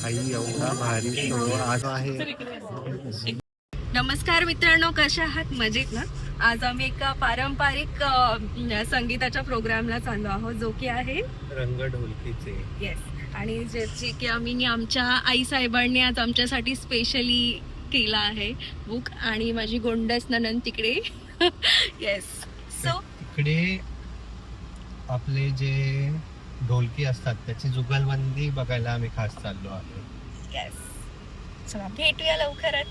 आई एवढा भारी शो आज आहे. नमस्कार मित्रांनो, कशा आहात? मजेत ना? आज आम्ही एका पारंपरिक संगीताच्या प्रोग्रामला चाललो आहोत, जो की आहे रंग ढोलकीचे. येस. आणि जे की आम्ही आमच्या आई साहेबांनी आज आमच्यासाठी स्पेशली केला आहे बुक. आणि माझी गोंडस ननंद तिकडे. येस. सो तिकडे आपले जे ढोलकी असतात त्याची जुगलबंदी बघायला आम्ही खास चाललो आहोत. येस, चला भेटूया लवकरच.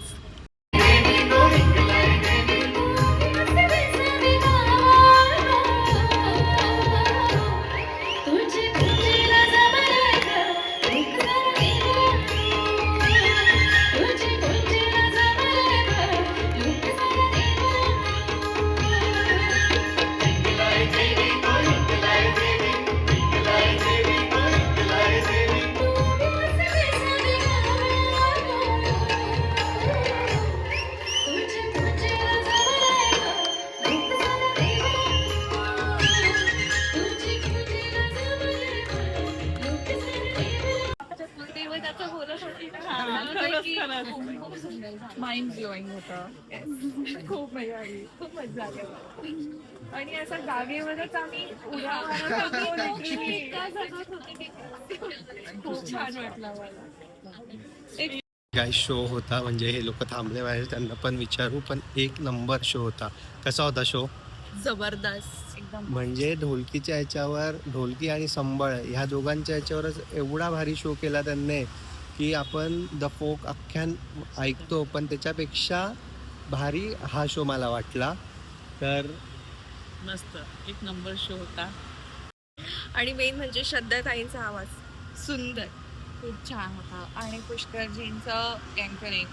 माइंड ब्लोईंग होतं. खूप मजा आली, खूप मजा आली. आणि असं जागेवरच आम्ही उड्या मारत होतो. खूप छान वाटलं मला. काय शो होता, म्हणजे हे लोक थांबले पाहिजे त्यांना पण विचारू, पण एक नंबर शो होता. कसा होता शो? जबरदस्त एकदम. म्हणजे ढोलकीच्या ह्याच्यावर, ढोलकी आणि संबळ ह्या दोघांच्या ह्याच्यावरच एवढा भारी शो केला त्यांनी की आपण द फोक अख्ख्यान ऐकतो, पण त्याच्यापेक्षा भारी हा शो मला वाटला. तर मस्त एक नंबर शो होता. आणि मेन म्हणजे श्रद्धाताईंचा आवाज सुंदर, खूप छान होता. आणि पुष्करजींचं अँकरिंग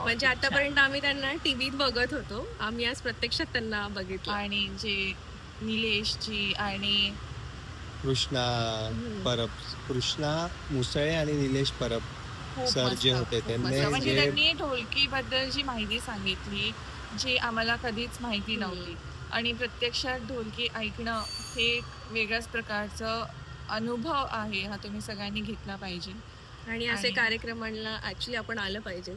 म्हणजे आतापर्यंत आम्ही त्यांना टीव्हीत बघत होतो, आम्ही आज प्रत्यक्षात त्यांना बघितलं. आणि जे निलेशजी आणि कृष्णा मुसळे आणि निलेश परब सर जे होते म्हणजे त्यांनी ढोलकी बद्दल जी माहिती सांगितली, जी आम्हाला कधीच माहिती नव्हती. आणि प्रत्यक्षात ढोलकी ऐकणं हे एक वेगळ्याच प्रकारचं अनुभव आहे. हा तुम्ही सगळ्यांनी घेतला पाहिजे. आणि असे कार्यक्रमांना ऍक्च्युली आपण आलं पाहिजे.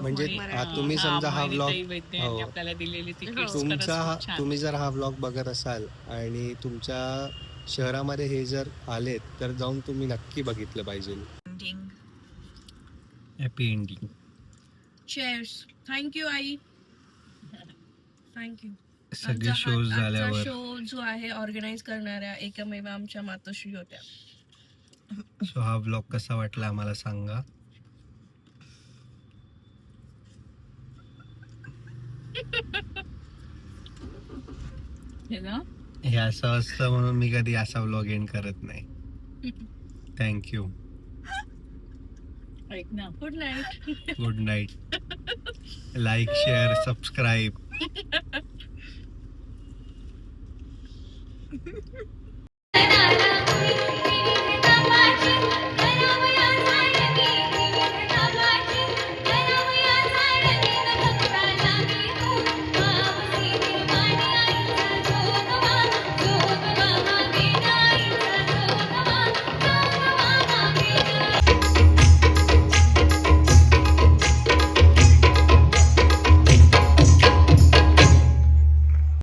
म्हणजे तुम्ही समजा हा व्लॉग आपल्याला दिलेली तुम्ही जर हा व्लॉग बघत असाल आणि तुमच्या शहरामध्ये हे जर आलेत तर जाऊन तुम्ही नक्की बघितलं पाहिजे. Happy ending. चेअर्स. थँक्यू आई, थँक्यू. सगळे शोज झाल्यावर शो जो आहे ऑर्गनाइज करणाऱ्या एकमेव आमच्या मातोश्री होत्या. सो हा व्लॉग कसा वाटला आम्हाला सांगा. हे असं असतं म्हणून मी कधी असा व्लॉग एंड करत नाही. Thank you. Good night. Good night. Like, share, subscribe.